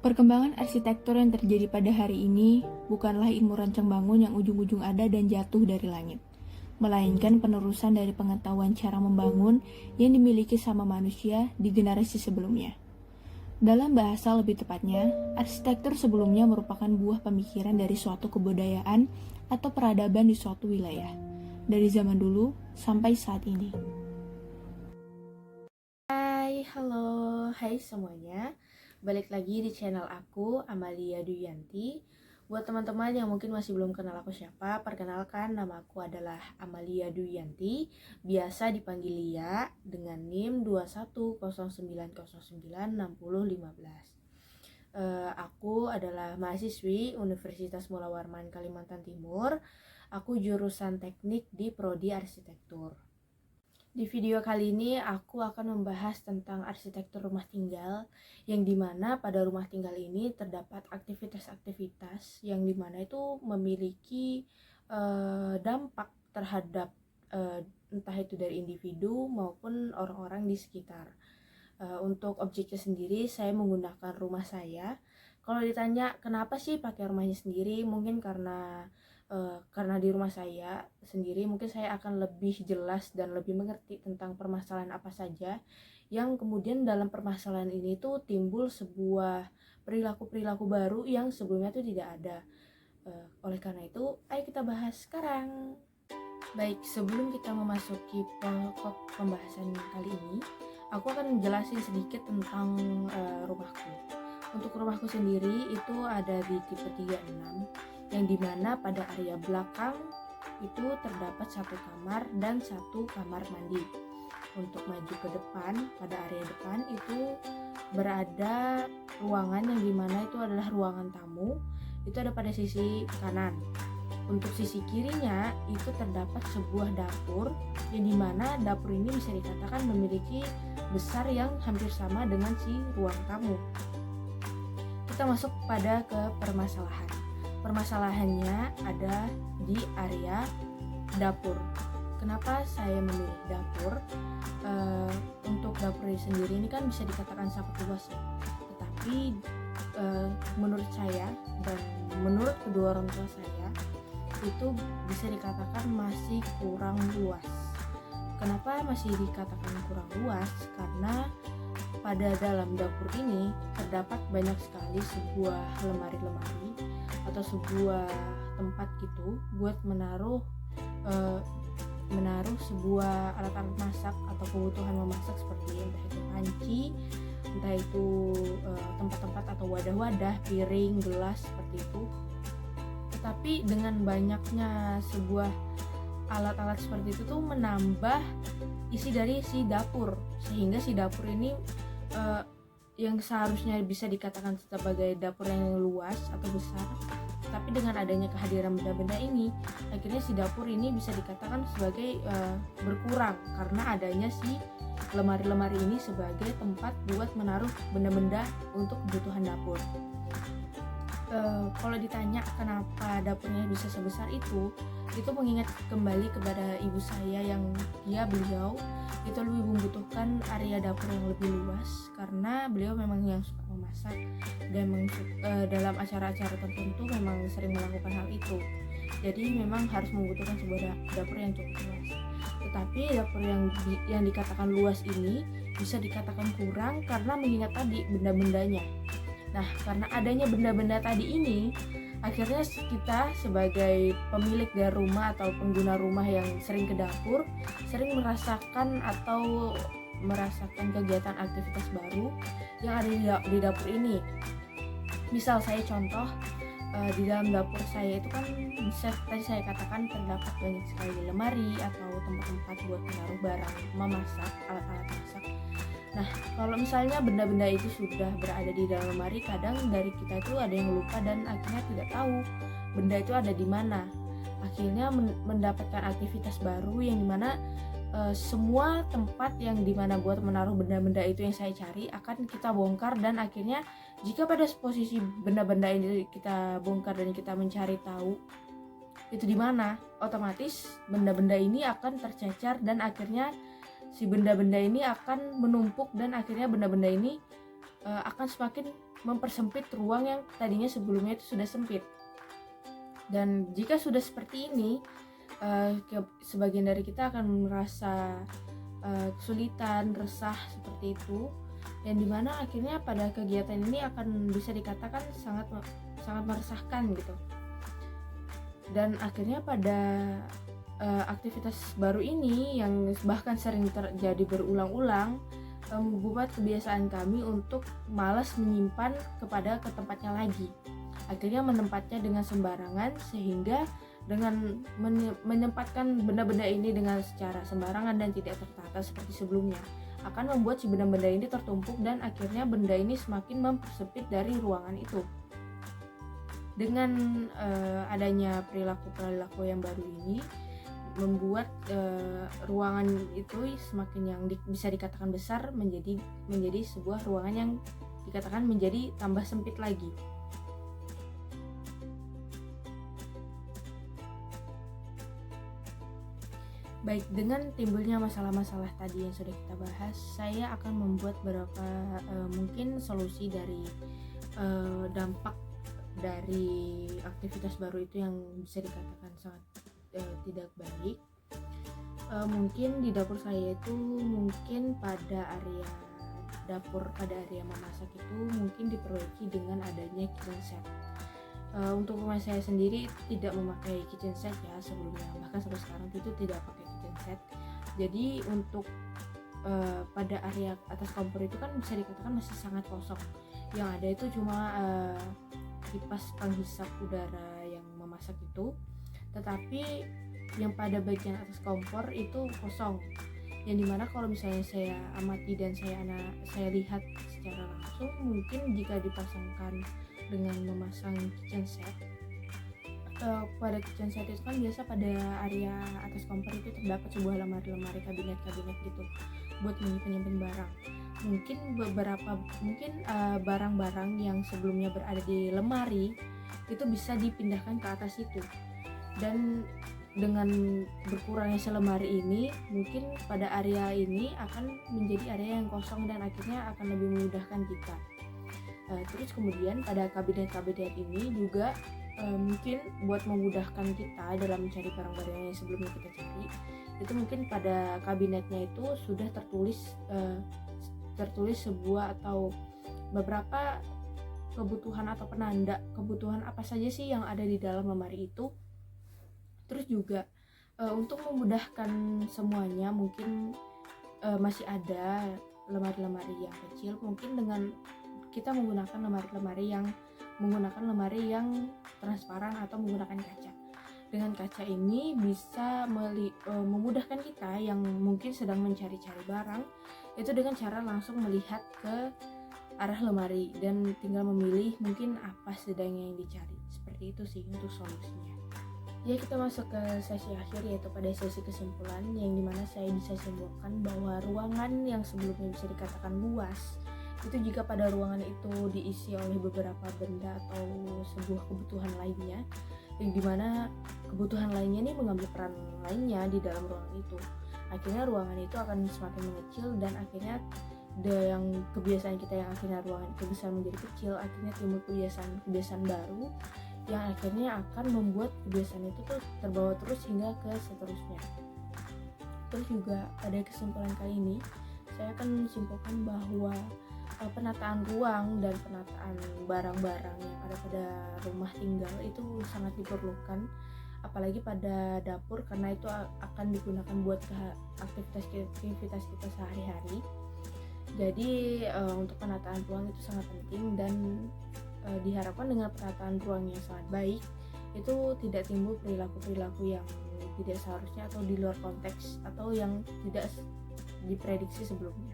Perkembangan arsitektur yang terjadi pada hari ini bukanlah ilmu rancang bangun yang ujung-ujung ada dan jatuh dari langit, melainkan penerusan dari pengetahuan cara membangun yang dimiliki sama manusia di generasi sebelumnya. Dalam bahasa lebih tepatnya, arsitektur sebelumnya merupakan buah pemikiran dari suatu kebudayaan atau peradaban di suatu wilayah, dari zaman dulu sampai saat ini. Hai semuanya. Balik lagi di channel aku, Amalia Duyanti. Buat teman-teman yang mungkin masih belum kenal aku siapa, perkenalkan, nama aku adalah Amalia Duyanti, biasa dipanggil Lia dengan NIM 2109096015. Aku adalah mahasiswi Universitas Mula Warman Kalimantan Timur. Aku jurusan teknik di Prodi Arsitektur. Di video kali ini aku akan membahas tentang arsitektur rumah tinggal, yang dimana pada rumah tinggal ini terdapat aktivitas-aktivitas yang dimana itu memiliki dampak terhadap entah itu dari individu maupun orang-orang di sekitar. Untuk objeknya sendiri saya menggunakan rumah saya. Kalau ditanya kenapa sih pakai rumahnya sendiri, mungkin karena di rumah saya sendiri mungkin saya akan lebih jelas dan lebih mengerti tentang permasalahan apa saja yang kemudian dalam permasalahan ini tuh timbul sebuah perilaku-perilaku baru yang sebelumnya tuh tidak ada. Oleh karena itu, ayo kita bahas sekarang. Baik, sebelum kita memasuki pokok pembahasan kali ini, aku akan menjelasin sedikit tentang rumahku. Untuk rumahku sendiri itu ada di tipe 36, yang dimana pada area belakang itu terdapat satu kamar dan satu kamar mandi. Untuk maju ke depan, pada area depan itu berada ruangan yang dimana itu adalah ruangan tamu. Itu ada pada sisi kanan. Untuk sisi kirinya itu terdapat sebuah dapur, yang dimana dapur ini bisa dikatakan memiliki besar yang hampir sama dengan si ruang tamu. Kita masuk pada ke permasalahan. Permasalahannya ada di area dapur. Kenapa saya memilih dapur? Untuk dapur sendiri ini kan bisa dikatakan sangat luas ya. Tetapi menurut saya dan menurut kedua orang tua saya itu bisa dikatakan masih kurang luas. Kenapa masih dikatakan kurang luas? Karena pada dalam dapur ini terdapat banyak sekali sebuah lemari-lemari atau sebuah tempat gitu buat menaruh sebuah alat-alat masak atau kebutuhan memasak seperti entah itu panci, entah itu tempat-tempat atau wadah-wadah, piring, gelas seperti itu. Tetapi dengan banyaknya sebuah alat-alat seperti itu tuh menambah isi dari si dapur, sehingga si dapur ini yang seharusnya bisa dikatakan sebagai dapur yang luas atau besar, tapi dengan adanya kehadiran benda-benda ini akhirnya si dapur ini bisa dikatakan sebagai berkurang karena adanya si lemari-lemari ini sebagai tempat buat menaruh benda-benda untuk kebutuhan dapur. Kalau ditanya kenapa dapurnya bisa sebesar itu mengingat kembali kepada ibu saya yang beliau itu lebih membutuhkan area dapur yang lebih luas karena beliau memang yang suka memasak dan dalam acara-acara tertentu memang sering melakukan hal itu. Jadi memang harus membutuhkan sebuah dapur yang cukup luas. Tetapi dapur yang dikatakan luas ini bisa dikatakan kurang karena mengingat tadi benda-bendanya. Nah, karena adanya benda-benda tadi ini, akhirnya kita sebagai pemilik dari rumah atau pengguna rumah yang sering ke dapur, sering merasakan kegiatan aktivitas baru yang ada di dapur ini. Misal saya contoh, di dalam dapur saya itu kan tadi saya katakan terdapat banyak sekali lemari atau tempat-tempat buat menaruh barang memasak, alat-alat masak. Nah, kalau misalnya benda-benda itu sudah berada di dalam lemari, kadang dari kita itu ada yang lupa dan akhirnya tidak tahu benda itu ada di mana. Akhirnya mendapatkan aktivitas baru yang dimana semua tempat yang dimana buat menaruh benda-benda itu yang saya cari akan kita bongkar, dan akhirnya jika pada posisi benda-benda ini kita bongkar dan kita mencari tahu itu di mana, otomatis benda-benda ini akan tercecer dan akhirnya si benda-benda ini akan menumpuk dan akhirnya benda-benda ini akan semakin mempersempit ruang yang tadinya sebelumnya itu sudah sempit. Dan jika sudah seperti ini, sebagian dari kita akan merasa kesulitan, resah seperti itu, yang dimana akhirnya pada kegiatan ini akan bisa dikatakan sangat meresahkan gitu. Dan akhirnya pada aktivitas baru ini yang bahkan sering terjadi berulang-ulang, membuat kebiasaan kami untuk malas menyimpan ke tempatnya lagi. Akhirnya menempatnya dengan sembarangan, sehingga dengan menempatkan benda-benda ini dengan secara sembarangan dan tidak tertata seperti sebelumnya akan membuat si benda-benda ini tertumpuk, dan akhirnya benda ini semakin mempersempit dari ruangan itu. Dengan adanya perilaku yang baru ini membuat ruangan itu semakin yang bisa dikatakan besar menjadi sebuah ruangan yang dikatakan menjadi tambah sempit lagi. Baik, dengan timbulnya masalah-masalah tadi yang sudah kita bahas, saya akan membuat beberapa mungkin solusi dari dampak dari aktivitas baru itu yang bisa dikatakan sangat tidak baik. Mungkin di dapur saya itu, mungkin pada area dapur, pada area memasak itu mungkin diperbaiki dengan adanya kitchen set. Untuk rumah saya sendiri tidak memakai kitchen set ya sebelumnya, bahkan sampai sekarang itu tidak pakai kitchen set. Jadi untuk pada area atas kompor itu kan bisa dikatakan masih sangat kosong. Yang ada itu cuma kipas penghisap udara yang memasak itu, tetapi yang pada bagian atas kompor itu kosong, yang dimana kalau misalnya saya amati dan saya lihat secara langsung, mungkin jika dipasangkan dengan memasang kitchen set, pada kitchen set itu kan biasa pada area atas kompor itu terdapat sebuah lemari kabinet gitu buat menyimpan barang. Mungkin barang-barang yang sebelumnya berada di lemari itu bisa dipindahkan ke atas itu, dan dengan berkurangnya selemari ini, mungkin pada area ini akan menjadi area yang kosong dan akhirnya akan lebih memudahkan kita. Terus kemudian pada kabinet-kabinet ini juga mungkin buat memudahkan kita dalam mencari barang-barang yang sebelumnya kita cari, itu mungkin pada kabinetnya itu sudah tertulis sebuah atau beberapa kebutuhan atau penanda kebutuhan apa saja sih yang ada di dalam lemari itu. Terus juga untuk memudahkan semuanya, mungkin masih ada lemari-lemari yang kecil, mungkin dengan kita menggunakan lemari yang transparan atau menggunakan kaca. Dengan kaca ini bisa memudahkan kita yang mungkin sedang mencari-cari barang itu dengan cara langsung melihat ke arah lemari dan tinggal memilih mungkin apa sedang yang dicari. Seperti itu sih untuk solusinya. Ya, kita masuk ke sesi akhir, yaitu pada sesi kesimpulan, yang dimana saya bisa simpulkan bahwa ruangan yang sebelumnya bisa dikatakan luas itu jika pada ruangan itu diisi oleh beberapa benda atau sebuah kebutuhan lainnya, yang dimana kebutuhan lainnya ini mengambil peran lainnya di dalam ruangan itu, akhirnya ruangan itu akan semakin mengecil, dan akhirnya yang kebiasaan kita yang akhirnya ruangan itu besar menjadi kecil, akhirnya timbul kebiasaan baru yang akhirnya akan membuat kebiasaan itu tuh terbawa terus hingga ke seterusnya. Terus juga pada kesimpulan kali ini saya akan menyimpulkan bahwa penataan ruang dan penataan barang-barang yang ada pada rumah tinggal itu sangat diperlukan, apalagi pada dapur, karena itu akan digunakan buat aktivitas kita sehari-hari. Jadi untuk penataan ruang itu sangat penting, dan diharapkan dengan penataan ruang yang sangat baik itu tidak timbul perilaku-perilaku yang tidak seharusnya atau di luar konteks atau yang tidak diprediksi sebelumnya.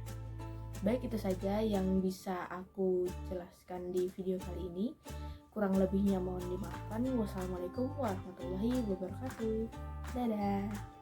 Baik, itu saja yang bisa aku jelaskan di video kali ini. Kurang lebihnya mohon dimaafkan. Wassalamualaikum warahmatullahi wabarakatuh. Dadah.